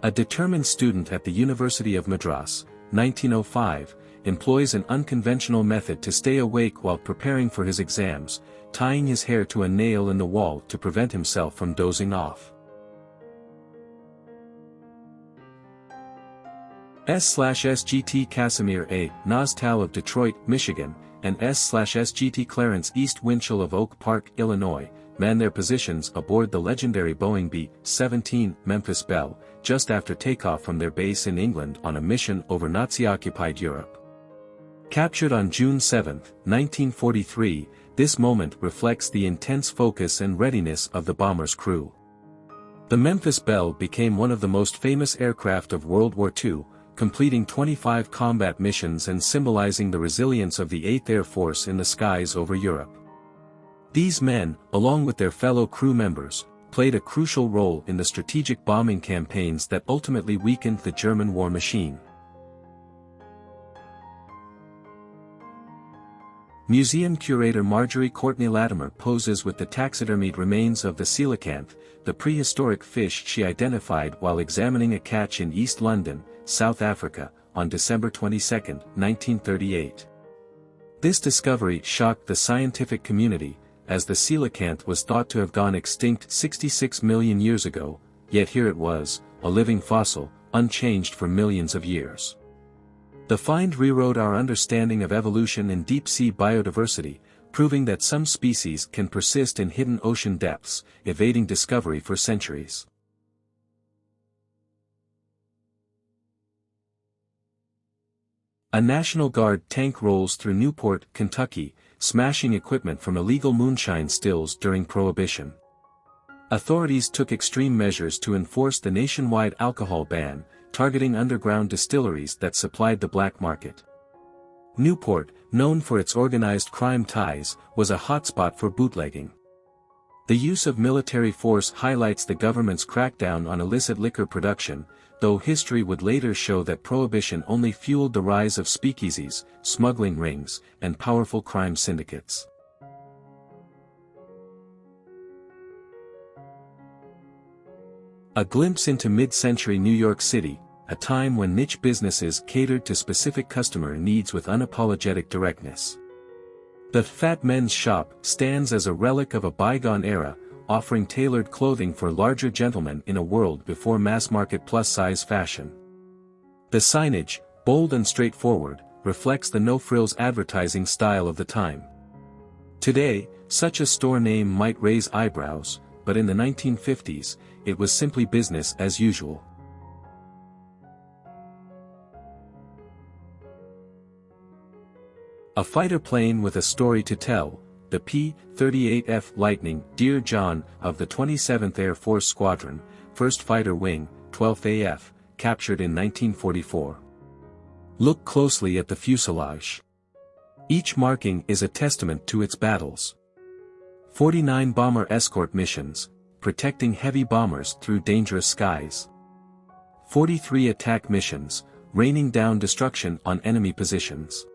A determined student at the University of Madras, 1905, employs an unconventional method to stay awake while preparing for his exams, tying his hair to a nail in the wall to prevent himself from dozing off. S/SGT Casimir A. Nostal of Detroit, Michigan, and S/SGT Clarence East Winchell of Oak Park, Illinois, man their positions aboard the legendary Boeing B-17 Memphis Belle, just after takeoff from their base in England on a mission over Nazi-occupied Europe. Captured on June 7, 1943, this moment reflects the intense focus and readiness of the bomber's crew. The Memphis Belle became one of the most famous aircraft of World War II, completing 25 combat missions and symbolizing the resilience of the 8th Air Force in the skies over Europe. These men, along with their fellow crew members, played a crucial role in the strategic bombing campaigns that ultimately weakened the German war machine. Museum curator Marjorie Courtney Latimer poses with the taxidermied remains of the coelacanth, the prehistoric fish she identified while examining a catch in East London, South Africa, on December 22, 1938. This discovery shocked the scientific community, as the coelacanth was thought to have gone extinct 66 million years ago, yet here it was, a living fossil, unchanged for millions of years. The find rewrote our understanding of evolution and deep-sea biodiversity, proving that some species can persist in hidden ocean depths, evading discovery for centuries. A National Guard tank rolls through Newport, Kentucky, smashing equipment from illegal moonshine stills during Prohibition. Authorities took extreme measures to enforce the nationwide alcohol ban, targeting underground distilleries that supplied the black market. Newport, known for its organized crime ties, was a hotspot for bootlegging. The use of military force highlights the government's crackdown on illicit liquor production, though history would later show that Prohibition only fueled the rise of speakeasies, smuggling rings, and powerful crime syndicates. A glimpse into mid-century New York City, a time when niche businesses catered to specific customer needs with unapologetic directness. The Fat Men's Shop stands as a relic of a bygone era, offering tailored clothing for larger gentlemen in a world before mass-market plus-size fashion. The signage, bold and straightforward, reflects the no-frills advertising style of the time. Today, such a store name might raise eyebrows, but in the 1950s, it was simply business as usual. A fighter plane with a story to tell, the P-38F Lightning Dear John of the 27th Air Force Squadron, 1st Fighter Wing, 12th AF, captured in 1944. Look closely at the fuselage. Each marking is a testament to its battles. 49 bomber escort missions, protecting heavy bombers through dangerous skies. 43 attack missions, raining down destruction on enemy positions.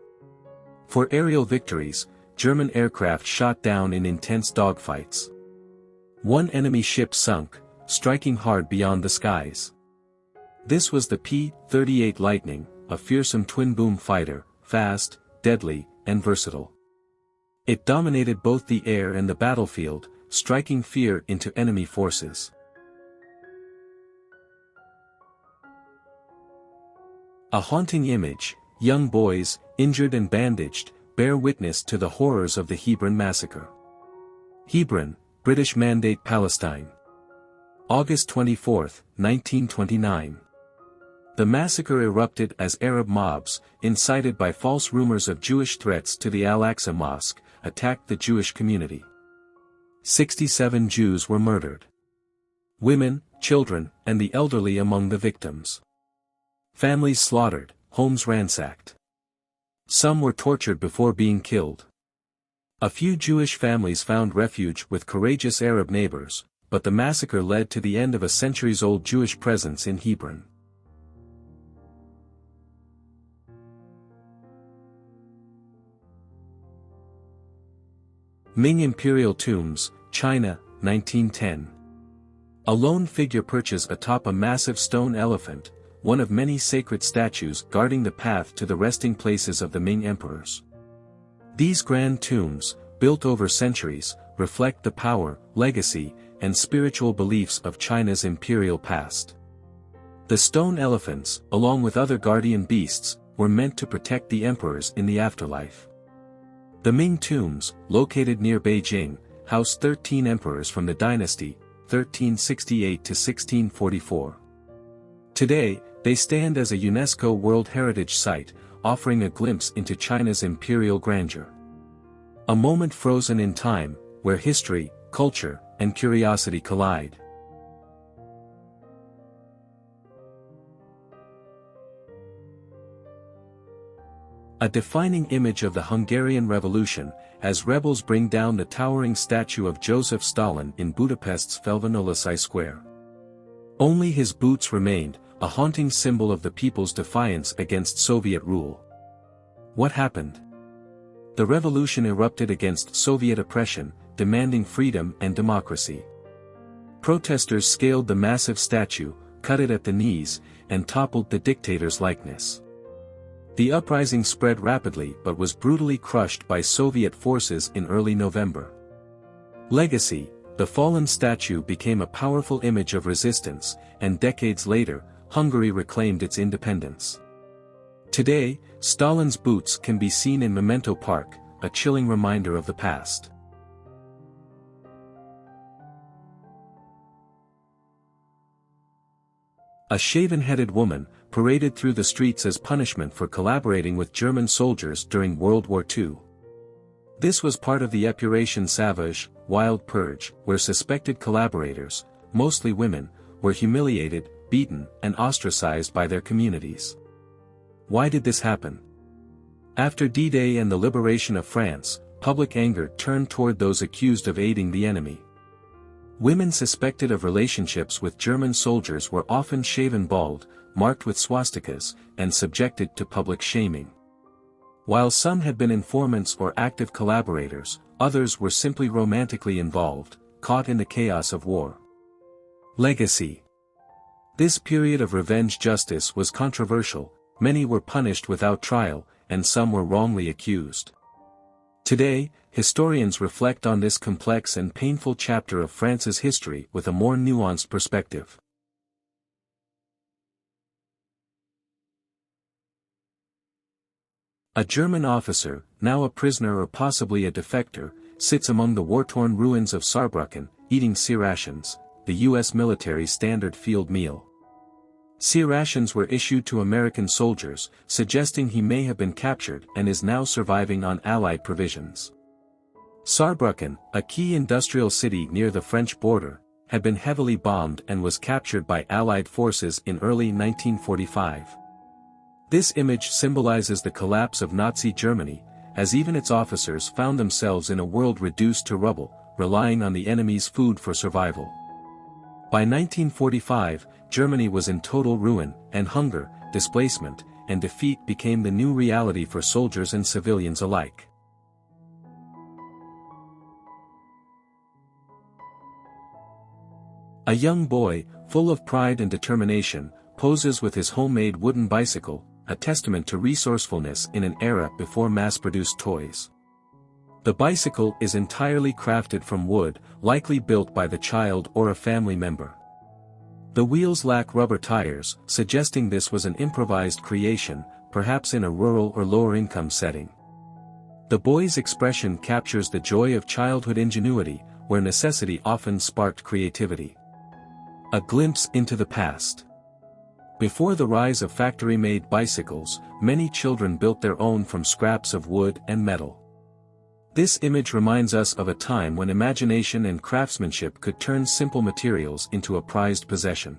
For aerial victories, German aircraft shot down in intense dogfights. One enemy ship sunk, striking hard beyond the skies. This was the P-38 Lightning, a fearsome twin-boom fighter, fast, deadly, and versatile. It dominated both the air and the battlefield, striking fear into enemy forces. A haunting image, young boys, injured and bandaged, bear witness to the horrors of the Hebron massacre. Hebron, British Mandate Palestine. August 24, 1929. The massacre erupted as Arab mobs, incited by false rumors of Jewish threats to the Al-Aqsa Mosque, attacked the Jewish community. 67 Jews were murdered. Women, children, and the elderly among the victims. Families slaughtered, homes ransacked. Some were tortured before being killed. A few Jewish families found refuge with courageous Arab neighbors, but the massacre led to the end of a centuries-old Jewish presence in Hebron. Ming Imperial Tombs, China, 1910. A lone figure perches atop a massive stone elephant, one of many sacred statues guarding the path to the resting places of the Ming emperors. These grand tombs, built over centuries, reflect the power, legacy, and spiritual beliefs of China's imperial past. The stone elephants, along with other guardian beasts, were meant to protect the emperors in the afterlife. The Ming tombs, located near Beijing, house 13 emperors from the dynasty, 1368 to 1644. Today, they stand as a UNESCO World Heritage Site, offering a glimpse into China's imperial grandeur. A moment frozen in time, where history, culture, and curiosity collide. A defining image of the Hungarian Revolution, as rebels bring down the towering statue of Joseph Stalin in Budapest's Felvonolasai Square. Only his boots remained, a haunting symbol of the people's defiance against Soviet rule. What happened? The revolution erupted against Soviet oppression, demanding freedom and democracy. Protesters scaled the massive statue, cut it at the knees, and toppled the dictator's likeness. The uprising spread rapidly but was brutally crushed by Soviet forces in early November. Legacy: the fallen statue became a powerful image of resistance, and decades later, Hungary reclaimed its independence. Today, Stalin's boots can be seen in Memento Park, a chilling reminder of the past. A shaven-headed woman, paraded through the streets as punishment for collaborating with German soldiers during World War II. This was part of the Épuration Sauvage, Wild Purge, where suspected collaborators, mostly women, were humiliated, beaten, and ostracized by their communities. Why did this happen? After D-Day and the liberation of France, public anger turned toward those accused of aiding the enemy. Women suspected of relationships with German soldiers were often shaven bald, marked with swastikas, and subjected to public shaming. While some had been informants or active collaborators, others were simply romantically involved, caught in the chaos of war. Legacy: this period of revenge justice was controversial, many were punished without trial, and some were wrongly accused. Today, historians reflect on this complex and painful chapter of France's history with a more nuanced perspective. A German officer, now a prisoner or possibly a defector, sits among the war-torn ruins of Saarbrücken, eating sea rations, the U.S. military standard field meal. Sea rations were issued to American soldiers, suggesting he may have been captured and is now surviving on Allied provisions. Saarbrücken, a key industrial city near the French border, had been heavily bombed and was captured by Allied forces in early 1945. This image symbolizes the collapse of Nazi Germany, as even its officers found themselves in a world reduced to rubble, relying on the enemy's food for survival. By 1945, Germany was in total ruin, and hunger, displacement, and defeat became the new reality for soldiers and civilians alike. A young boy, full of pride and determination, poses with his homemade wooden bicycle, a testament to resourcefulness in an era before mass-produced toys. The bicycle is entirely crafted from wood, likely built by the child or a family member. The wheels lack rubber tires, suggesting this was an improvised creation, perhaps in a rural or lower-income setting. The boy's expression captures the joy of childhood ingenuity, where necessity often sparked creativity. A glimpse into the past. Before the rise of factory-made bicycles, many children built their own from scraps of wood and metal. This image reminds us of a time when imagination and craftsmanship could turn simple materials into a prized possession.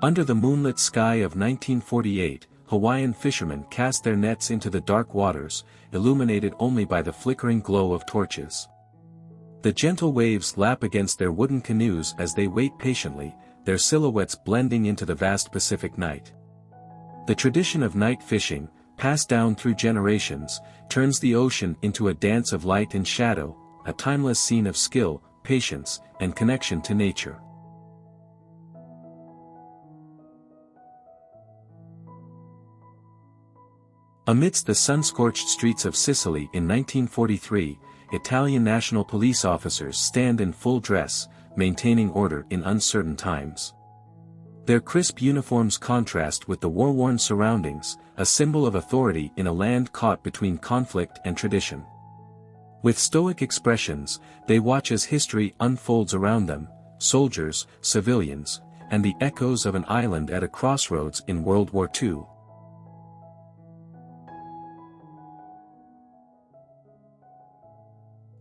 Under the moonlit sky of 1948, Hawaiian fishermen cast their nets into the dark waters, illuminated only by the flickering glow of torches. The gentle waves lap against their wooden canoes as they wait patiently, their silhouettes blending into the vast Pacific night. The tradition of night fishing, passed down through generations, turns the ocean into a dance of light and shadow, a timeless scene of skill, patience, and connection to nature. Amidst the sun-scorched streets of Sicily in 1943, Italian national police officers stand in full dress, maintaining order in uncertain times. Their crisp uniforms contrast with the war-worn surroundings, a symbol of authority in a land caught between conflict and tradition. With stoic expressions, they watch as history unfolds around them, soldiers, civilians, and the echoes of an island at a crossroads in World War II.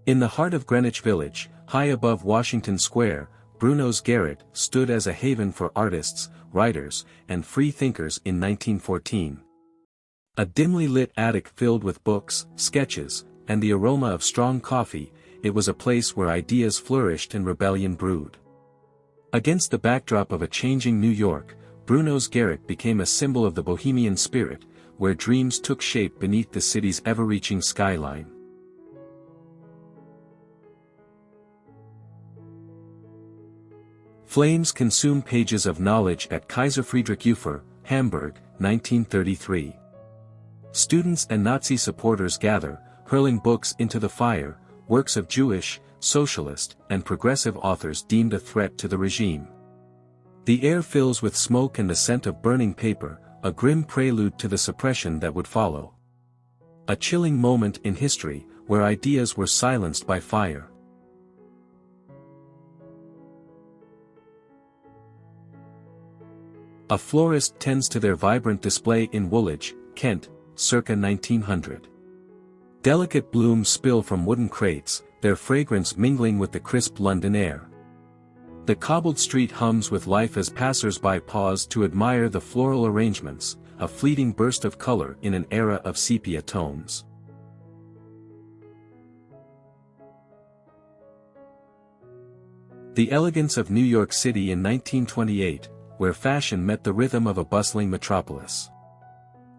In the heart of Greenwich Village, high above Washington Square, Bruno's garret stood as a haven for artists, writers, and free thinkers in 1914. A dimly lit attic filled with books, sketches, and the aroma of strong coffee, it was a place where ideas flourished and rebellion brewed. Against the backdrop of a changing New York, Bruno's garret became a symbol of the Bohemian spirit, where dreams took shape beneath the city's ever-reaching skyline. Flames consume pages of knowledge at Kaiser Friedrich Ufer, Hamburg, 1933. Students and Nazi supporters gather, hurling books into the fire, works of Jewish, socialist, and progressive authors deemed a threat to the regime. The air fills with smoke and the scent of burning paper, a grim prelude to the suppression that would follow. A chilling moment in history, where ideas were silenced by fire. A florist tends to their vibrant display in Woolwich, Kent, circa 1900. Delicate blooms spill from wooden crates, their fragrance mingling with the crisp London air. The cobbled street hums with life as passers-by pause to admire the floral arrangements, a fleeting burst of color in an era of sepia tones. The elegance of New York City in 1928, where fashion met the rhythm of a bustling metropolis.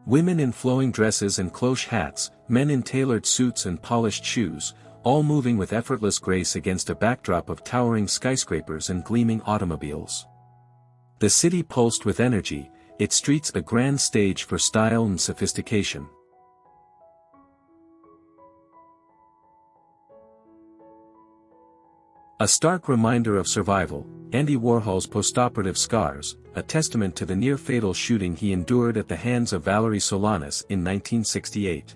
Women in flowing dresses and cloche hats, men in tailored suits and polished shoes, all moving with effortless grace against a backdrop of towering skyscrapers and gleaming automobiles. The city pulsed with energy, its streets a grand stage for style and sophistication. A stark reminder of survival, Andy Warhol's postoperative scars, a testament to the near-fatal shooting he endured at the hands of Valerie Solanas in 1968.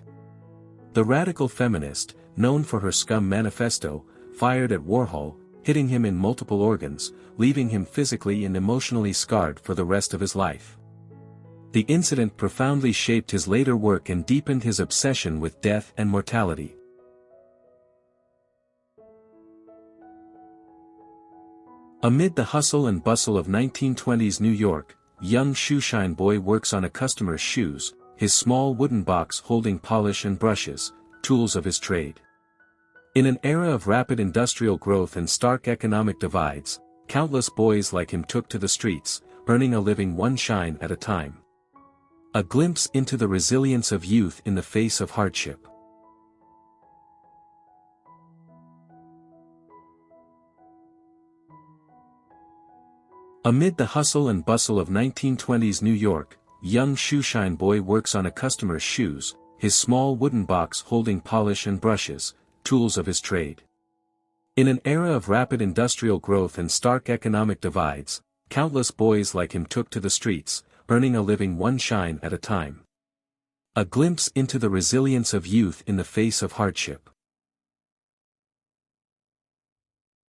The radical feminist, known for her Scum manifesto, fired at Warhol, hitting him in multiple organs, leaving him physically and emotionally scarred for the rest of his life. The incident profoundly shaped his later work and deepened his obsession with death and mortality. Amid the hustle and bustle of 1920s New York, young shoeshine boy works on a customer's shoes, his small wooden box holding polish and brushes, tools of his trade. In an era of rapid industrial growth and stark economic divides, countless boys like him took to the streets, earning a living one shine at a time. A glimpse into the resilience of youth in the face of hardship. Amid the hustle and bustle of 1920s New York, young shoeshine boy works on a customer's shoes, his small wooden box holding polish and brushes, tools of his trade. In an era of rapid industrial growth and stark economic divides, countless boys like him took to the streets, earning a living one shine at a time. A glimpse into the resilience of youth in the face of hardship.